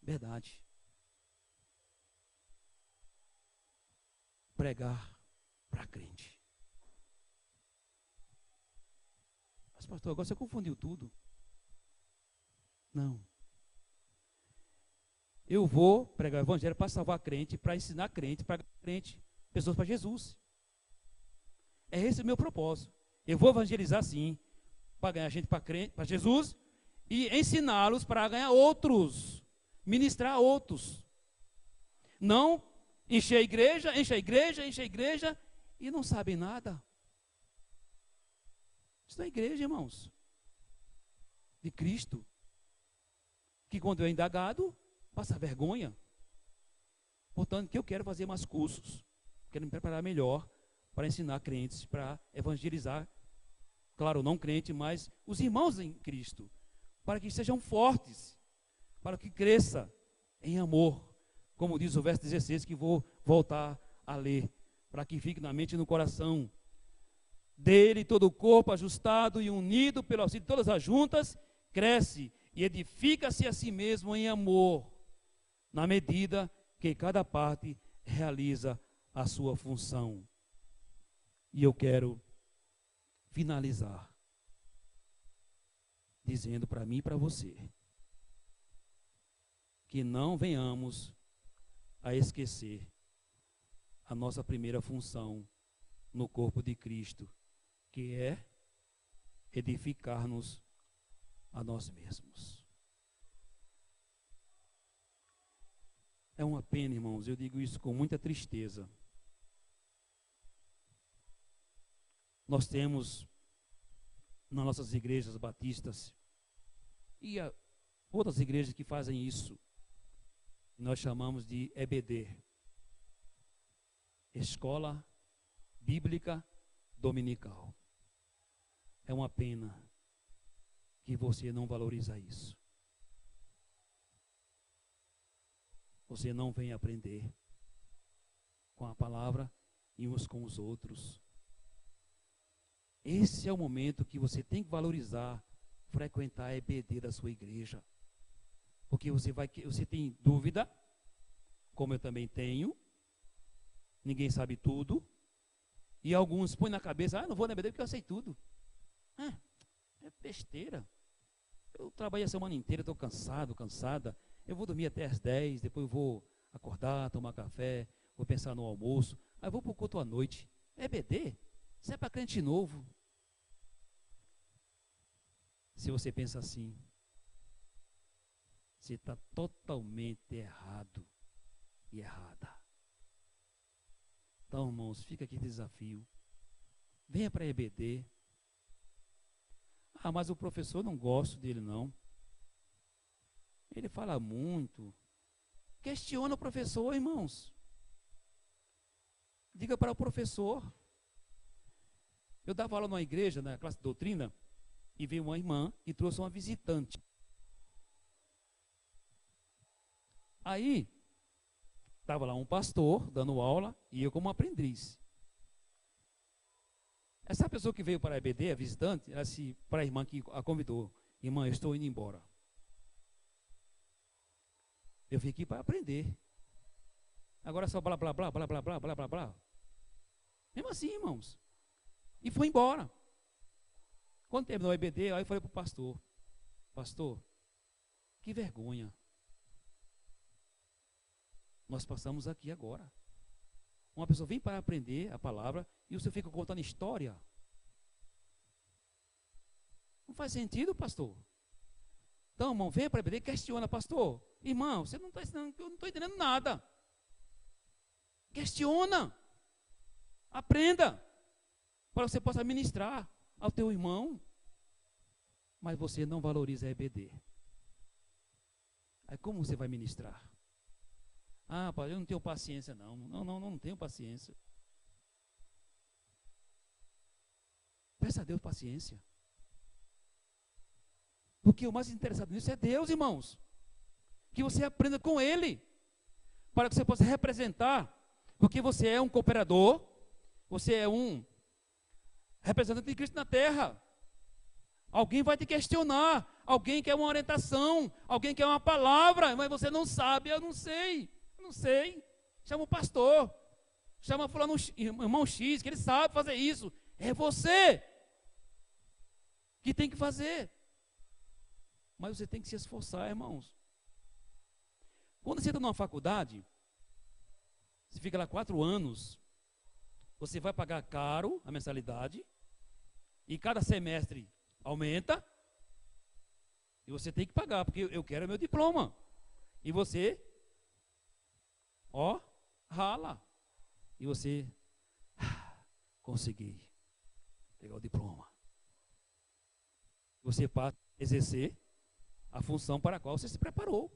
A: Verdade. Pregar para crente. Mas pastor, agora você confundiu tudo. Não. Eu vou pregar o evangelho para salvar crente, para ensinar crente, para crente, pessoas para Jesus. É esse o meu propósito. Eu vou evangelizar sim, para ganhar gente para crente, para Jesus, e ensiná-los para ganhar outros, ministrar a outros. Não encher a igreja, e não sabem nada. Isso é a igreja, irmãos, de Cristo, que quando eu é indagado, passa vergonha. Portanto, que eu quero fazer mais cursos, quero me preparar melhor para ensinar crentes, para evangelizar, claro, não crente, mas os irmãos em Cristo, para que sejam fortes, para que cresça em amor, como diz o verso 16, que vou voltar a ler, para que fique na mente e no coração. Dele todo o corpo ajustado e unido pelo auxílio de todas as juntas, cresce e edifica-se a si mesmo em amor, na medida que cada parte realiza a sua função. E eu quero finalizar dizendo para mim e para você que não venhamos a esquecer a nossa primeira função no corpo de Cristo, que é edificar-nos a nós mesmos. É uma pena, irmãos, eu digo isso com muita tristeza. Nós temos nas nossas igrejas batistas e outras igrejas que fazem isso, nós chamamos de EBD, Escola Bíblica Dominical. É uma pena que você não valoriza isso. Você não vem aprender com a palavra e uns com os outros. Esse é o momento que você tem que valorizar, frequentar a EBD da sua igreja. Porque você tem dúvida, como eu também tenho, ninguém sabe tudo, e alguns põem na cabeça, não vou na EBD porque eu sei tudo. É besteira. Eu trabalhei a semana inteira, estou cansado, cansada, eu vou dormir até às 10, depois eu vou acordar, tomar café, vou pensar no almoço, aí vou para o culto à noite. EBD? Isso é para crente novo. Se você pensa assim, você está totalmente errado e errada. Então, irmãos, fica aqui o desafio. Venha para a EBD. Ah, mas o professor não gosto dele, não. Ele fala muito. Questiona o professor, irmãos. Diga para o professor. Eu dava aula numa igreja, na classe de doutrina, e veio uma irmã e trouxe uma visitante. Aí, estava lá um pastor dando aula e eu como aprendiz. Essa pessoa que veio para a EBD, a visitante, ela disse para a irmã que a convidou: irmã, eu estou indo embora. Eu vim aqui para aprender. Agora só blá, blá, blá, blá, blá, blá, blá, blá, blá. Mesmo assim, irmãos. E foi embora. Quando terminou a EBD, aí eu falei para o pastor: pastor, que vergonha. Nós passamos aqui agora. Uma pessoa vem para aprender a palavra e o senhor fica contando história. Não faz sentido, pastor. Então, irmão, vem para a EBD e questiona, pastor. Irmão, você não está ensinando, eu não estou entendendo nada. Questiona. Aprenda. Para que você possa ministrar ao teu irmão. Mas você não valoriza a EBD. Aí como você vai ministrar? Ah, pai, eu não tenho paciência, não. Não tenho paciência. Peça a Deus paciência. Porque o mais interessado nisso é Deus, irmãos. Que você aprenda com Ele. Para que você possa representar. Porque você é um cooperador. Você é um representante de Cristo na terra. Alguém vai te questionar. Alguém quer uma orientação. Alguém quer uma palavra. Mas você não sabe, eu não sei. Não sei, chama o pastor, chama fulano, irmão X, que ele sabe fazer isso. É você que tem que fazer. Mas você tem que se esforçar, irmãos. Quando você entra numa faculdade, você fica lá 4 anos, você vai pagar caro a mensalidade, e cada semestre aumenta, e você tem que pagar, porque eu quero meu diploma. E você rala. E você consegui pegar o diploma. Você passa a exercer a função para a qual você se preparou.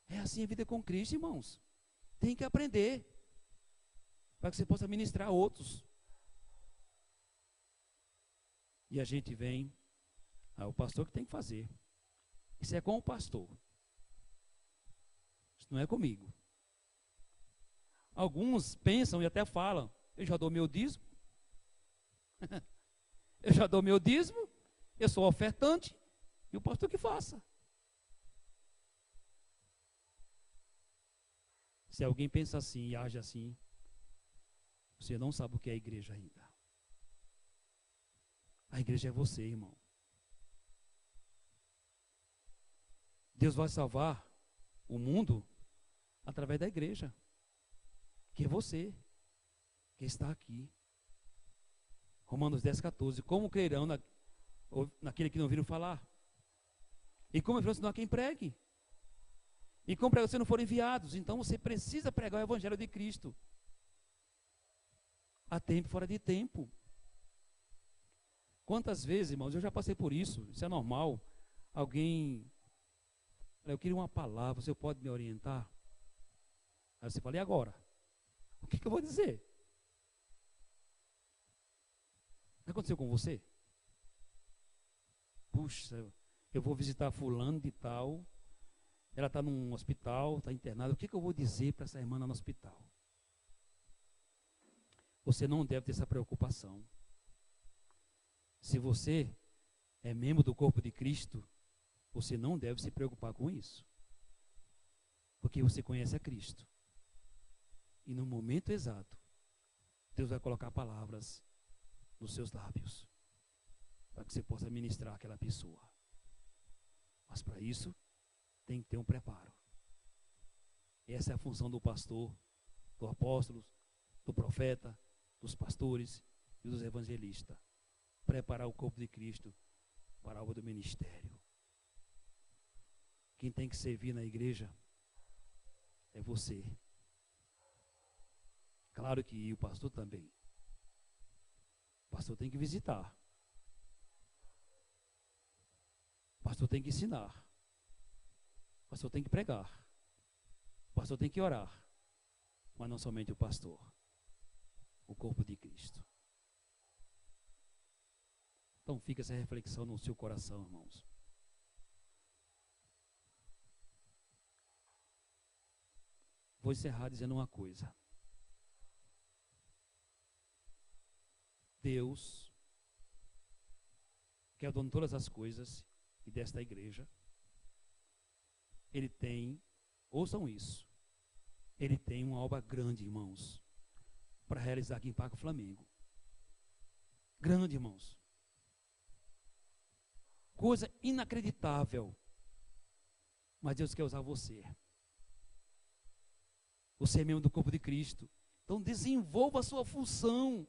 A: É assim a vida com Cristo, irmãos. Tem que aprender para que você possa ministrar a outros. E a gente vem, o pastor que tem que fazer. Isso é com o pastor. Isso não é comigo. Alguns pensam e até falam: eu já dou meu dízimo. Eu já dou meu dízimo. Eu sou ofertante. E o pastor que faça. Se alguém pensa assim e age assim, você não sabe o que é a igreja ainda. A igreja é você, irmão. Deus vai salvar o mundo através da igreja. Que é você, que está aqui. Romanos 10, 14. Como crerão naquele que não ouviram falar? E como irão se não há quem pregue? E como pregar se não forem enviados? Então você precisa pregar o evangelho de Cristo. A tempo e fora de tempo. Quantas vezes, irmãos, eu já passei por isso. Isso é normal. Alguém, eu queria uma palavra, você pode me orientar? Aí você fala: e agora? O que eu vou dizer? O que aconteceu com você? Puxa, eu vou visitar fulano de tal, ela está num hospital, está internada, o que eu vou dizer para essa irmã no hospital? Você não deve ter essa preocupação. Se você é membro do corpo de Cristo, você não deve se preocupar com isso. Porque você conhece a Cristo. E no momento exato, Deus vai colocar palavras nos seus lábios, para que você possa ministrar aquela pessoa. Mas para isso, tem que ter um preparo. Essa é a função do pastor, do apóstolo, do profeta, dos pastores e dos evangelistas. Preparar o corpo de Cristo para a obra do ministério. Quem tem que servir na igreja é você. Claro que o pastor também. O pastor tem que visitar. O pastor tem que ensinar. O pastor tem que pregar. O pastor tem que orar. Mas não somente o pastor. O corpo de Cristo. Então fica essa reflexão no seu coração, irmãos. Vou encerrar dizendo uma coisa. Deus, que é o dono de todas as coisas e desta igreja, Ele tem, ouçam isso, Ele tem uma obra grande, irmãos, para realizar aqui em Parque Flamengo. Grande, irmãos. Coisa inacreditável. Mas Deus quer usar você. Você é membro do corpo de Cristo. Então desenvolva a sua função.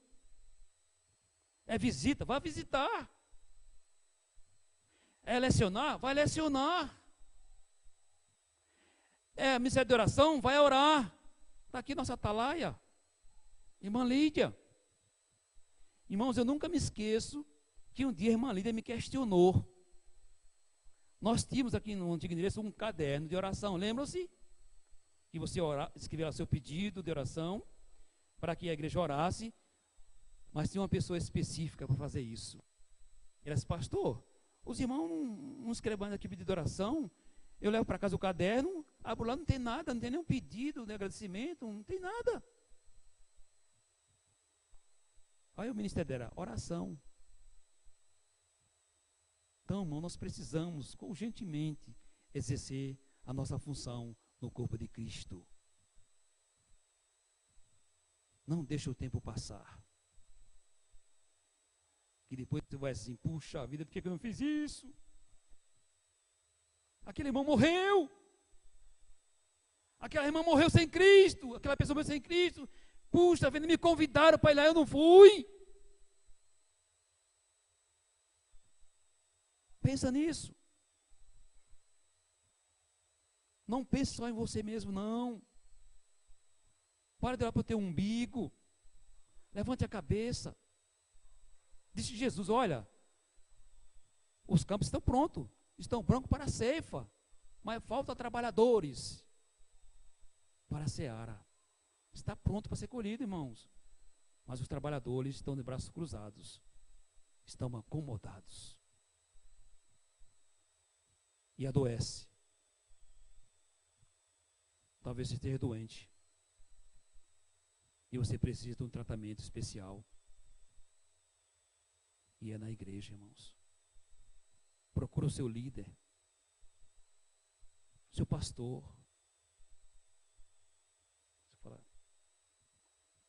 A: É visita, vá visitar. É lecionar, vai lecionar. É missa de oração, vai orar. Está aqui nossa atalaia. Irmã Lídia. Irmãos, eu nunca me esqueço que um dia a irmã Lídia me questionou. Nós tínhamos aqui no antigo endereço um caderno de oração, lembram-se? Que você escrevia seu pedido de oração para que a igreja orasse, mas tinha uma pessoa específica para fazer isso. Ele disse, pastor, os irmãos não escrevem aqui pedido de oração, eu levo para casa o caderno, abro lá, não tem nada, não tem nenhum pedido de agradecimento, não tem nada. Aí o ministério era oração. Então, irmão, nós precisamos urgentemente exercer a nossa função no corpo de Cristo. Não deixe o tempo passar. Que depois você vai assim, puxa vida, por que eu não fiz isso? Aquele irmão morreu. Aquela irmã morreu sem Cristo. Aquela pessoa morreu sem Cristo. Puxa vida, me convidaram para ir lá, eu não fui. Pensa nisso. Não pense só em você mesmo, não. Para de olhar para o teu umbigo. Levante a cabeça. Disse Jesus, olha, os campos estão prontos. Estão brancos para a ceifa. Mas falta trabalhadores para a seara. Está pronto para ser colhido, irmãos. Mas os trabalhadores estão de braços cruzados. Estão acomodados. E adoece. Talvez você esteja doente. E você precisa de um tratamento especial. E é na igreja, irmãos. Procura o seu líder. Seu pastor. Você fala,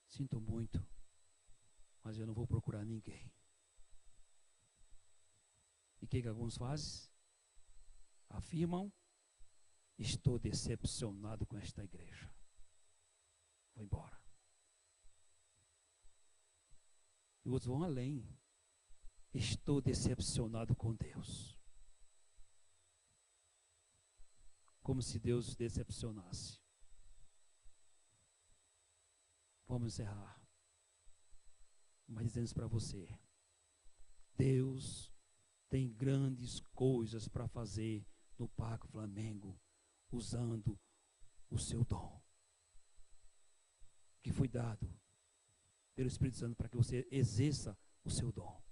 A: sinto muito, mas eu não vou procurar ninguém. E o que alguns fazem? Afirmam, estou decepcionado com esta igreja. Vou embora. E outros vão além. Estou decepcionado com Deus. Como se Deus decepcionasse. Vamos encerrar. Mas dizendo isso para você. Deus tem grandes coisas para fazer no Parque Flamengo, usando o seu dom, que foi dado pelo Espírito Santo para que você exerça o seu dom.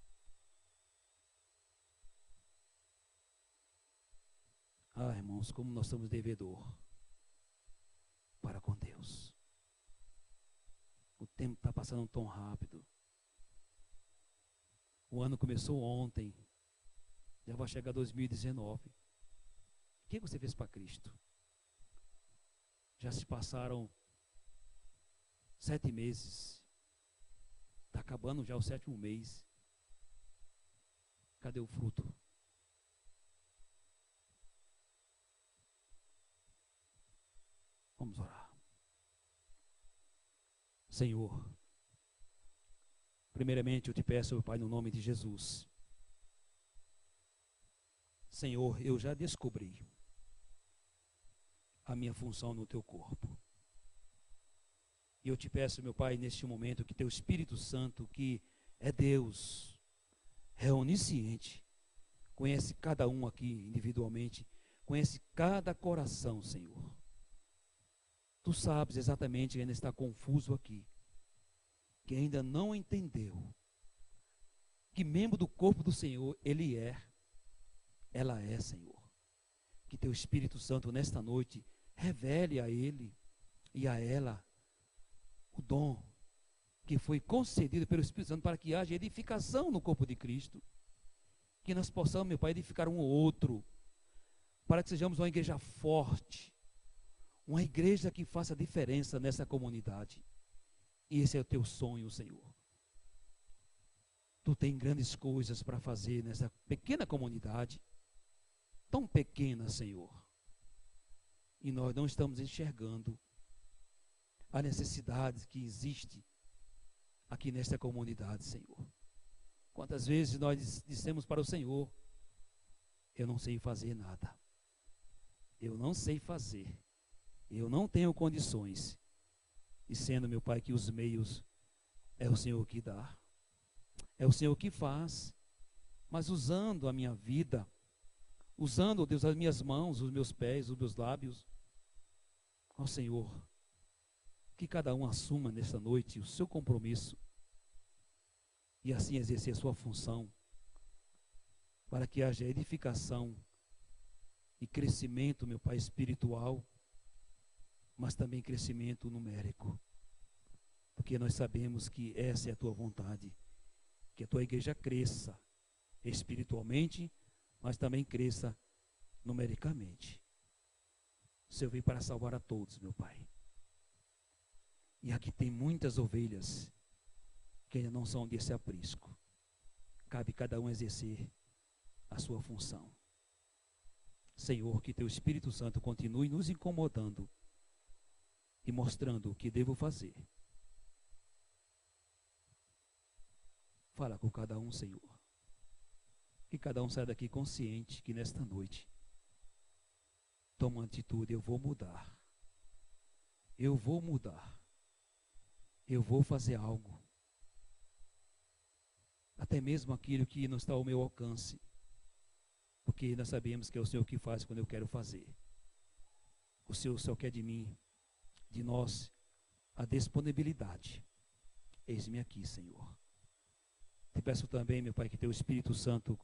A: Ah, irmãos, como nós somos devedor para com Deus. O tempo está passando tão rápido. O ano começou ontem, já vai chegar 2019. O que você fez para Cristo? Já se passaram 7 meses. Está acabando já o 7º mês. Cadê o fruto? Vamos orar. Senhor, primeiramente eu te peço, meu Pai, no nome de Jesus. Senhor, eu já descobri a minha função no teu corpo. E eu te peço, meu Pai, neste momento, que teu Espírito Santo, que é Deus, é onisciente, conhece cada um aqui individualmente, conhece cada coração, Senhor. Tu sabes exatamente quem ainda está confuso aqui, que ainda não entendeu que membro do corpo do Senhor ele é, ela é, Senhor. Que teu Espírito Santo nesta noite revele a ele e a ela o dom que foi concedido pelo Espírito Santo para que haja edificação no corpo de Cristo. Que nós possamos, meu Pai, edificar um ou outro, para que sejamos uma igreja forte, uma igreja que faça diferença nessa comunidade. E esse é o teu sonho, Senhor. Tu tem grandes coisas para fazer nessa pequena comunidade, tão pequena, Senhor. E nós não estamos enxergando a necessidade que existe aqui nesta comunidade, Senhor. Quantas vezes nós dissemos para o Senhor: eu não sei fazer nada, eu não sei fazer, eu não tenho condições. E sendo, meu Pai, que os meios é o Senhor que dá, é o Senhor que faz, mas usando a minha vida, usando, Deus, as minhas mãos, os meus pés, os meus lábios, ó Senhor, que cada um assuma nesta noite o seu compromisso e assim exercer a sua função, para que haja edificação e crescimento, meu Pai, espiritual, mas também crescimento numérico, porque nós sabemos que essa é a tua vontade, que a tua igreja cresça espiritualmente, mas também cresça numericamente. O Senhor veio para salvar a todos, meu Pai. E aqui tem muitas ovelhas que ainda não são desse aprisco. Cabe cada um exercer a sua função. Senhor, que teu Espírito Santo continue nos incomodando e mostrando o que devo fazer. Fala com cada um, Senhor. Que cada um saia daqui consciente que nesta noite toma uma atitude: eu vou mudar. Eu vou mudar. Eu vou fazer algo. Até mesmo aquilo que não está ao meu alcance. Porque nós sabemos que é o Senhor que faz quando eu quero fazer. O Senhor só quer de mim, de nós, a disponibilidade. Eis-me aqui, Senhor. Te peço também, meu Pai, que teu Espírito Santo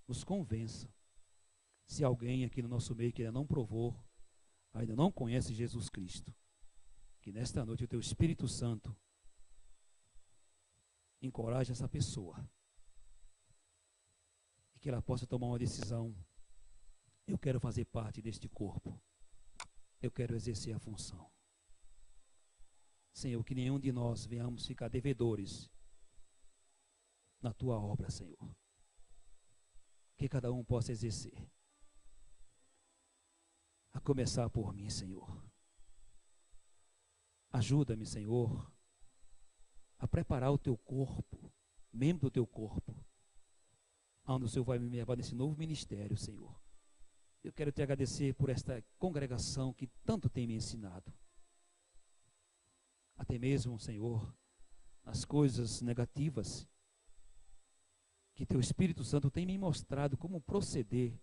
A: nos convença. Se alguém aqui no nosso meio que ainda não provou, ainda não conhece Jesus Cristo, que nesta noite o teu Espírito Santo encoraje essa pessoa e que ela possa tomar uma decisão: eu quero fazer parte deste corpo, eu quero exercer a função. Senhor, que nenhum de nós venhamos ficar devedores na tua obra, Senhor. Que cada um possa exercer, a começar por mim, Senhor. Ajuda-me, Senhor, a preparar o teu corpo, membro do teu corpo, onde o Senhor vai me levar nesse novo ministério, Senhor. Eu quero te agradecer por esta congregação que tanto tem me ensinado. Até mesmo, Senhor, as coisas negativas que teu Espírito Santo tem me mostrado como proceder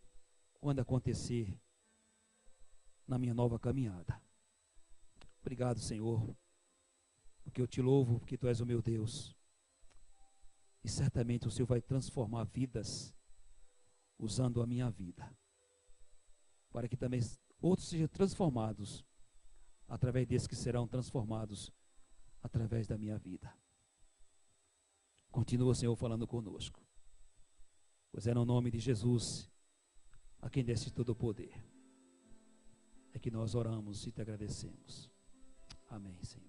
A: quando acontecer na minha nova caminhada. Obrigado, Senhor, porque eu te louvo, porque tu és o meu Deus. E certamente o Senhor vai transformar vidas usando a minha vida, para que também outros sejam transformados através desses que serão transformados através da minha vida. Continua, Senhor, falando conosco, pois é no nome de Jesus, a quem desse todo o poder, é que nós oramos e te agradecemos. Amém, Senhor.